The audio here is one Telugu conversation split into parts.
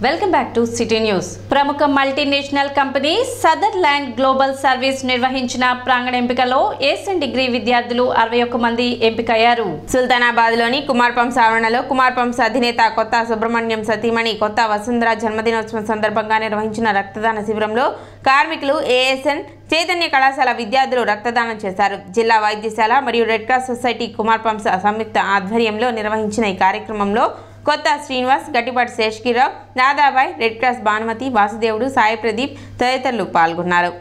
Welcome back to city news. ప్రముఖ multinational company Sutherland global service నిర్వహించిన ప్రాంగణ ఎంపికలో ఏషియన్ డిగ్రీ విద్యార్థులు 61 మంది ఎంపికయ్యారు. సుల్తానాబాద్ లోని కుమార్ పంప్స్ ఆవరణలో కుమార్ పంప్స్ అధినేత కొత్త సుబ్రహ్మణ్యం సతీమణి కొత్త వసుంధర జన్మదినోత్సవం సందర్భంగా నిర్వహించిన రక్తదాన శిబిరంలో కార్మికులు ఏఎస్ఎన్ చైతన్య కళాశాల విద్యార్థులు రక్తదానం చేశారు. జిల్లా వైద్యశాల మరియు red cross society Kumar pumps సంయుక్త ఆధ్వర్యంలో నిర్వహించిన ఈ కార్యక్రమంలో కొత్త శ్రీనివాస్, గట్టిపాటి శేషగిరావు, దాదాబాయ్, రెడ్ క్రాస్ భానుమతి, వాసుదేవుడు, సాయి ప్రదీప్ తదితరులు పాల్గొన్నారు.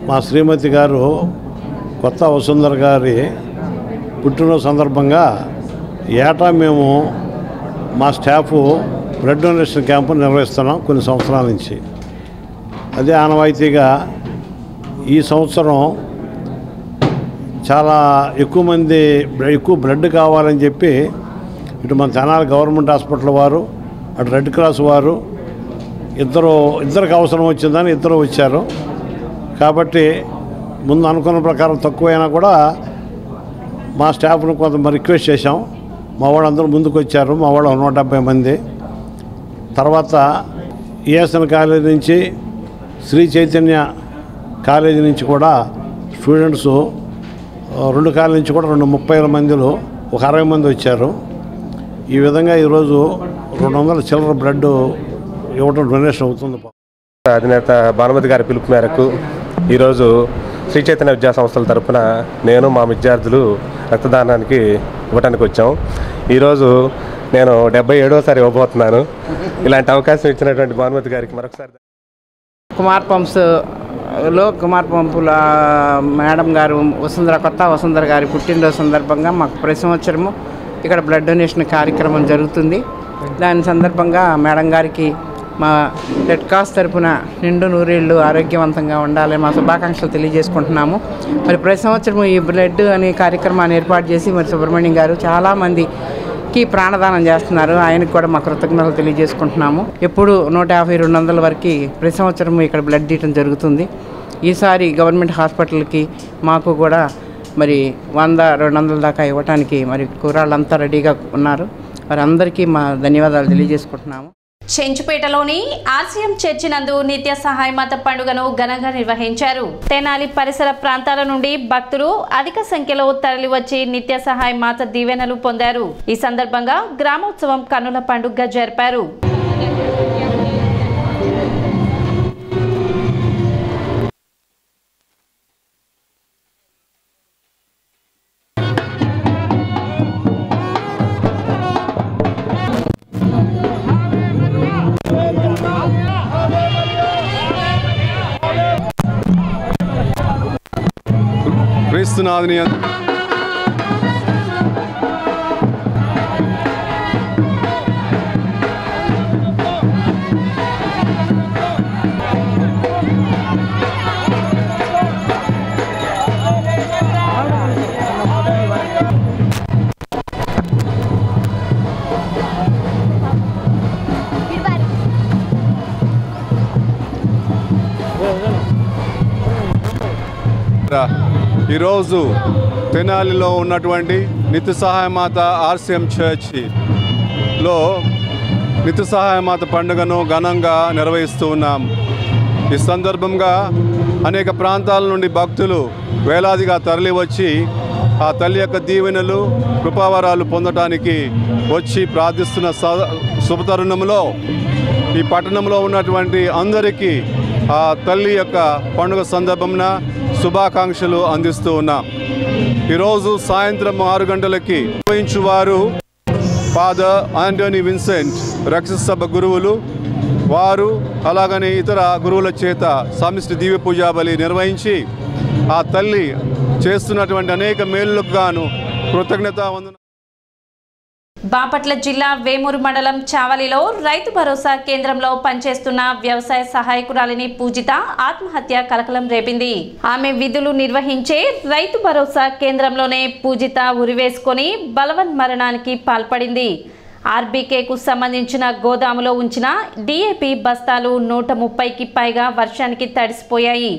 మా శ్రీమతి గారు కొత్త వసుంధర గారి పుట్టినరోజు సందర్భంగా ఏటా మేము మా స్టాఫ్ బ్లడ్ డొనేషన్ క్యాంపు నిర్వహిస్తున్నాం కొన్ని సంవత్సరాల నుంచి. అదే ఆనవాయితీగా ఈ సంవత్సరం చాలా ఎక్కువ బ్లడ్ కావాలని చెప్పి ఇటు మన తెనాలి గవర్నమెంట్ హాస్పిటల్ వారు, అటు రెడ్ క్రాస్ వారు ఇద్దరికి అవసరం వచ్చిందని ఇద్దరు వచ్చారు. కాబట్టి ముందు అనుకున్న ప్రకారం తక్కువైనా కూడా మా స్టాఫ్ను కొంత రిక్వెస్ట్ చేశాం. మా వాళ్ళందరూ ముందుకు వచ్చారు. మా వాళ్ళు 170 మంది. తర్వాత ఈఎస్ఎన్ కాలేజీ నుంచి, శ్రీ చైతన్య కాలేజీ నుంచి కూడా స్టూడెంట్స్ 2 కాలేజీ నుంచి కూడా 30 మందిలో ఒక 60 మంది వచ్చారు. ఈ విధంగా ఈరోజు 200 చిల్లర బ్లడ్ ఇవ్వడం డొనేషన్ అవుతుంది. అధినేత భానుమతి గారి పిలుపు మేరకు ఈరోజు శ్రీ చైతన్య విద్యా సంస్థల తరఫున నేను మా విద్యార్థులు రక్తదానానికి ఇవ్వడానికి వచ్చాం. ఈరోజు నేను 77వసారి ఇవ్వబోతున్నాను. ఇలాంటి అవకాశం ఇచ్చినటువంటి భానుమతి గారికి మరొకసారి. కుమార్ పంపుల మేడం గారు కొత్త వసుంధర గారి పుట్టినరోజు సందర్భంగా మాకు ప్రతి సంవత్సరము ఇక్కడ బ్లడ్ డొనేషన్ కార్యక్రమం జరుగుతుంది. దాని సందర్భంగా మేడం గారికి మా రెడ్ క్రాస్ తరఫున నిండు నూరేళ్ళు ఆరోగ్యవంతంగా ఉండాలి మా శుభాకాంక్షలు తెలియజేసుకుంటున్నాము. మరి ప్రతి సంవత్సరం ఈ బ్లడ్ అనే కార్యక్రమాన్ని ఏర్పాటు చేసి మరి సుబ్రహ్మణ్యం గారు చాలామందికి ప్రాణదానం చేస్తున్నారు. ఆయనకు కూడా మా కృతజ్ఞతలు తెలియజేసుకుంటున్నాము. ఎప్పుడు 150-200 వరకు ప్రతి సంవత్సరం ఇక్కడ బ్లడ్ ఇవ్వడం జరుగుతుంది. ఈసారి గవర్నమెంట్ హాస్పిటల్కి మాకు కూడా మరి 100-200 దాకా ఇవ్వడానికి మరి కూరాళ్ళంతా రెడీగా ఉన్నారు. మరి అందరికీ మా ధన్యవాదాలు తెలియజేసుకుంటున్నాము. చెంచుపేటలోని ఆర్సీఎం చర్చి నందు నిత్య సహాయ మాత పండుగను ఘనంగా నిర్వహించారు. తెనాలి పరిసర ప్రాంతాల నుండి భక్తులు అధిక సంఖ్యలో తరలివచ్చి నిత్య సహాయ మాత దీవెనలు పొందారు. ఈ సందర్భంగా గ్రామోత్సవం కన్నుల పండుగగా జరిపారు. క్రీస్తునాథుని ఈరోజు తెనాలిలో ఉన్నటువంటి నిత్య సహాయమాత ఆర్సీఎం చర్చిలో నిత్య సహాయమాత పండుగను ఘనంగా నిర్వహిస్తూ ఉన్నాం. ఈ సందర్భంగా అనేక ప్రాంతాల నుండి భక్తులు వేలాదిగా తరలి వచ్చి ఆ తల్లి యొక్క దీవెనలు, కృపావరాలు పొందటానికి వచ్చి ప్రార్థిస్తున్న శుభతరుణంలో ఈ పట్టణంలో ఉన్నటువంటి అందరికీ ఆ తల్లి యొక్క పండుగ సందర్భంన శుభాకాంక్షలు అందిస్తూ ఉన్నాం. ఈరోజు సాయంత్రం 6 గంటలకి నిర్వహించువారు ఫాదర్ ఆంటోనీ విన్సెంట్ రక్షణ సభ గురువులు వారు, అలాగని ఇతర గురువుల చేత సమిష్టి దివ్య పూజా బలి నిర్వహించి ఆ తల్లి చేస్తున్నటువంటి అనేక మేలులకు గాను కృతజ్ఞతావందనం బాపట్ల జిల్లా వేమూరు మండలం చావలిలో రైతు భరోసా కేంద్రంలో పనిచేస్తున్న వ్యవసాయ సహాయకురాలిని పూజిత ఆత్మహత్య కలకలం రేపింది. ఆమె విధులు నిర్వహించే రైతు భరోసా కేంద్రంలోనే పూజిత ఉరివేసుకొని బలవన్మరణానికి పాల్పడింది. ఆర్బీకేకు సంబంధించిన గోదాములో ఉంచిన డిఏపి బస్తాలు 130కి పైగా వర్షానికి తడిసిపోయాయి.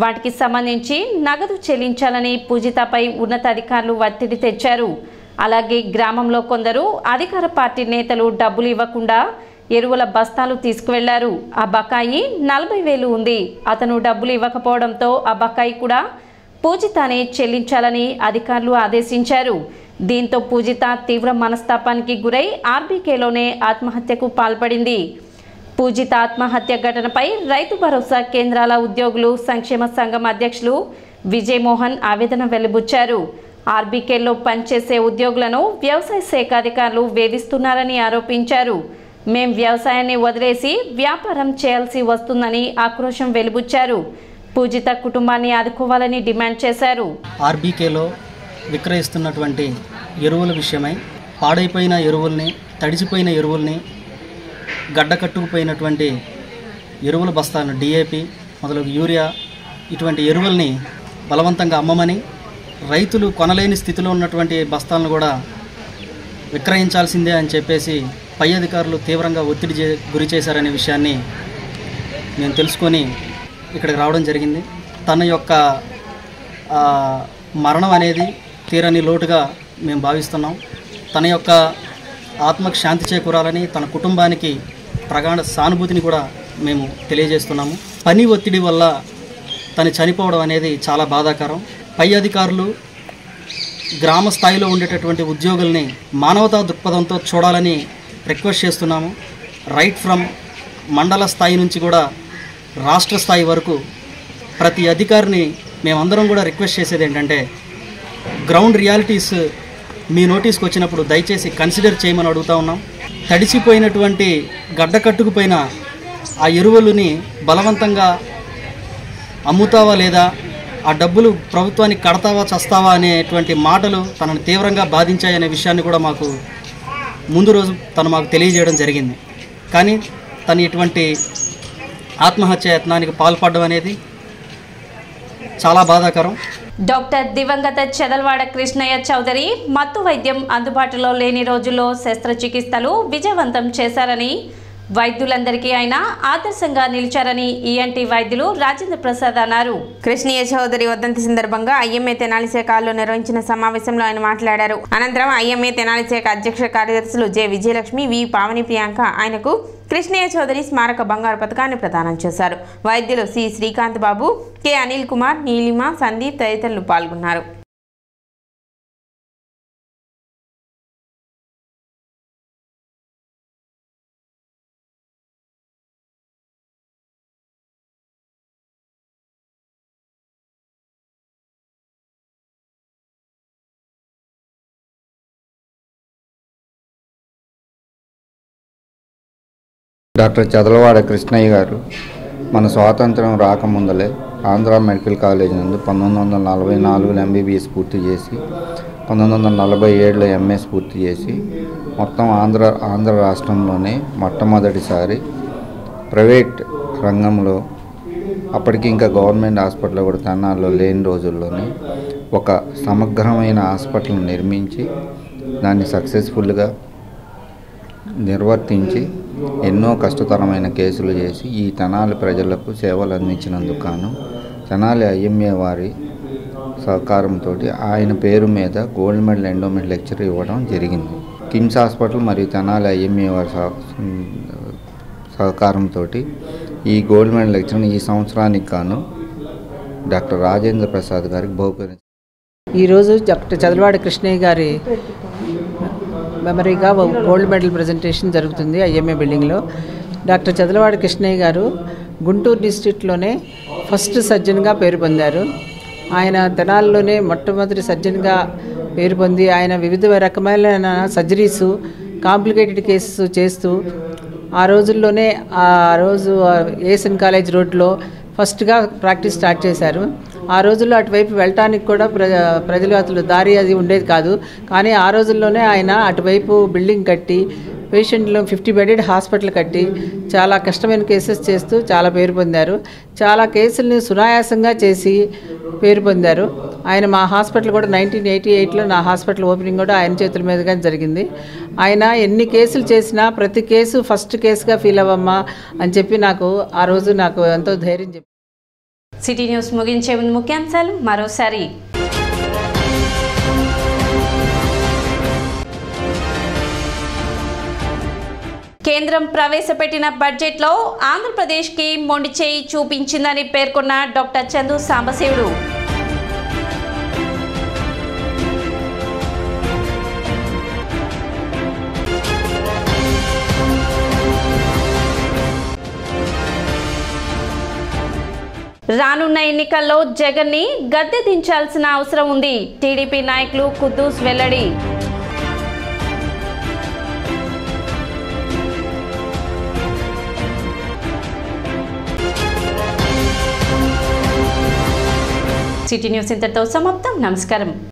వాటికి సంబంధించి నగదు చెల్లించాలని పూజితపై ఉన్నతాధికారులు ఒత్తిడి తెచ్చారు. అలాగే గ్రామంలో కొందరు అధికార పార్టీ నేతలు డబ్బులు ఇవ్వకుండా ఎరువుల బస్తాలు తీసుకువెళ్లారు. ఆ బకాయి 40,000 ఉంది. అతను డబ్బులు ఇవ్వకపోవడంతో ఆ బకాయి కూడా పూజితనే చెల్లించాలని అధికారులు ఆదేశించారు. దీంతో పూజిత తీవ్ర మనస్తాపానికి గురై ఆర్బీకేలోనే ఆత్మహత్యకు పాల్పడింది. పూజిత ఆత్మహత్య ఘటనపై రైతు భరోసా కేంద్రాల ఉద్యోగులు సంక్షేమ సంఘం అధ్యక్షులు విజయమోహన్ ఆవేదన వెలిబుచ్చారు. ఆర్బీకేలో పనిచేసే ఉద్యోగులను వ్యవసాయ శాఖ అధికారులు వేధిస్తున్నారని ఆరోపించారు. మేం వ్యవసాయాన్ని వదిలేసి వ్యాపారం చేయాల్సి వస్తుందని ఆక్రోశం వెలిబుచ్చారు. పూజిత కుటుంబాన్ని ఆదుకోవాలని డిమాండ్ చేశారు. ఆర్బీకేలో విక్రయిస్తున్నటువంటి ఎరువుల విషయమై పాడైపోయిన ఎరువుల్ని, తడిసిపోయిన ఎరువుల్ని, గడ్డకట్టుకుపోయినటువంటి ఎరువుల బస్తాలను డిఏపి మొదలగు యూరియా ఇటువంటి ఎరువుల్ని బలవంతంగా అమ్మమని, రైతులు కొనలేని స్థితిలో ఉన్నటువంటి బస్తాలను కూడా విక్రయించాల్సిందే అని చెప్పేసి పై అధికారులు తీవ్రంగా ఒత్తిడి గురి చేశారనే విషయాన్ని నేను తెలుసుకొని ఇక్కడికి రావడం జరిగింది. తన యొక్క మరణం అనేది తీరని లోటుగా మేము భావిస్తున్నాం. తన యొక్క ఆత్మకు శాంతి చేకూరాలని, తన కుటుంబానికి ప్రగాఢ సానుభూతిని కూడా మేము తెలియజేస్తున్నాము. పని ఒత్తిడి వల్ల తను చనిపోవడం అనేది చాలా బాధాకరం. పై అధికారులు గ్రామ స్థాయిలో ఉండేటటువంటి ఉద్యోగుల్ని మానవతా దృక్పథంతో చూడాలని రిక్వెస్ట్ చేస్తున్నాము. రైట్ ఫ్రమ్ మండల స్థాయి నుంచి కూడా రాష్ట్ర స్థాయి వరకు ప్రతి అధికారిని మేమందరం కూడా రిక్వెస్ట్ చేసేది ఏంటంటే, గ్రౌండ్ రియాలిటీస్ మీ నోటీస్కి వచ్చినప్పుడు దయచేసి కన్సిడర్ చేయమని అడుగుతా ఉన్నాం. తడిసిపోయినటువంటి గడ్డ కట్టుకుపోయిన ఆ ఎరువులని బలవంతంగా అమ్ముతావా లేదా, ఆ డబ్బులు ప్రభుత్వానికి కడతావా చస్తావా అనేటువంటి మాటలు తనను తీవ్రంగా బాధించాయనే విషయాన్ని కూడా మాకు ముందు రోజు తను మాకు తెలియజేయడం జరిగింది. కానీ తను ఇటువంటి ఆత్మహత్య యత్నానికి పాల్పడడం అనేది చాలా బాధాకరం. డాక్టర్ దివంగత చెదల్వాడ కృష్ణయ్య చౌదరి మత్తు వైద్యం అందుబాటులో లేని రోజుల్లో శస్త్రచికిత్సలు విజయవంతం చేశారని, వైద్యులందరికీ ఆయన ఆదర్శంగా నిలిచారని ఈఎన్టీ వైద్యులు రాజేంద్ర ప్రసాద్ అన్నారు. కృష్ణయ్య చౌదరి వర్ధంతి సందర్భంగా ఐఎంఏ తెనాలి శాఖలో నిర్వహించిన సమావేశంలో ఆయన మాట్లాడారు. అనంతరం ఐఎంఏ తెనాలి శాఖ అధ్యక్ష కార్యదర్శులు జె విజయలక్ష్మి, వి పావని ప్రియాంక ఆయనకు కృష్ణయ్య చౌదరి స్మారక బంగారు పథకాన్ని ప్రదానం చేశారు. వైద్యులు సి శ్రీకాంత్ బాబు, కె అనిల్ కుమార్, నీలిమ, సందీప్ తదితరులు పాల్గొన్నారు. డాక్టర్ చదలవాడ కృష్ణయ్య గారు మన స్వాతంత్రం రాకముందలే ఆంధ్ర మెడికల్ కాలేజ్ నందు 1944లో ఎంబీబీఎస్ పూర్తి చేసి 1947లో ఎంఎస్ పూర్తి చేసి మొత్తం ఆంధ్ర రాష్ట్రంలోనే మొట్టమొదటిసారి ప్రైవేట్ రంగంలో, అప్పటికి ఇంకా గవర్నమెంట్ హాస్పిటల్ కూడా తెనాలిలో లేని రోజుల్లోనే ఒక సమగ్రమైన హాస్పిటల్ నిర్మించి దాన్ని సక్సెస్ఫుల్గా నిర్వర్తించి ఎన్నో కష్టతరమైన కేసులు చేసి ఈ తెనాలి ప్రజలకు సేవలు అందించినందుకు గాను తెనాలి ఐఎంఏ వారి సహకారంతో ఆయన పేరు మీద గోల్డ్ మెడల్ ఎండోమెంట్ లెక్చర్ ఇవ్వడం జరిగింది. కిమ్స్ హాస్పిటల్ మరియు తెనాలి ఐఎంఏ వారి సహకారంతో ఈ గోల్డ్ మెడల్ లెక్చర్ని ఈ సంవత్సరానికి గాను డాక్టర్ రాజేంద్ర ప్రసాద్ గారికి బహుకరించారు. ఈరోజు డాక్టర్ చదలవాడ కృష్ణయ్య గారి మెమరీగా గోల్డ్ మెడల్ ప్రజెంటేషన్ జరుగుతుంది ఐఎంఏ బిల్డింగ్లో. డాక్టర్ చదలవాడ కృష్ణయ్య గారు గుంటూరు డిస్ట్రిక్ట్లోనే ఫస్ట్ సర్జన్గా పేరు పొందారు. ఆయన తెనాలిలోనే మొట్టమొదటి సర్జన్గా పేరు పొంది ఆయన వివిధ రకమైన సర్జరీసు, కాంప్లికేటెడ్ కేసెస్ చేస్తూ ఆ రోజుల్లోనే ఏఎస్ఎన్ కాలేజ్ రోడ్లో ఫస్ట్గా ప్రాక్టీస్ స్టార్ట్ చేశారు. ఆ రోజుల్లో అటువైపు వెళ్ళటానికి కూడా ప్రజలు అసలు దారి అది ఉండేది కాదు. కానీ ఆ రోజుల్లోనే ఆయన అటువైపు బిల్డింగ్ కట్టి పేషెంట్లు 50 బెడెడ్ హాస్పిటల్ కట్టి చాలా కష్టమైన కేసెస్ చేస్తూ చాలా పేరు పొందారు. చాలా కేసుల్ని సునాయాసంగా చేసి పేరు పొందారు. ఆయన మా హాస్పిటల్ కూడా 1988లో నా హాస్పిటల్ ఓపెనింగ్ కూడా ఆయన చేతుల మీదుగా జరిగింది. ఆయన ఎన్ని కేసులు చేసినా ప్రతి కేసు ఫస్ట్ కేసుగా ఫీల్ అవ్వమ్మా అని చెప్పి నాకు ఆ రోజు నాకు ఎంతో ధైర్యం చెప్పి. సిటీ న్యూస్ ముగించే ముందు ముఖ్యాంశాలు మరోసారి. కేంద్రం ప్రవేశపెట్టిన బడ్జెట్లో ఆంధ్రప్రదేశ్కి మొండి చేయి చూపించిందని పేర్కొన్న డాక్టర్ చందు సాంబశివుడు. రానున్న ఎన్నికల్లో జగన్ని గద్దె దించాల్సిన అవసరం ఉంది. టీడీపీ నాయకులు కుద్దూస్ వెల్లడి. సిటీ న్యూస్ ఇంతటితో సమాప్తం. నమస్కారం.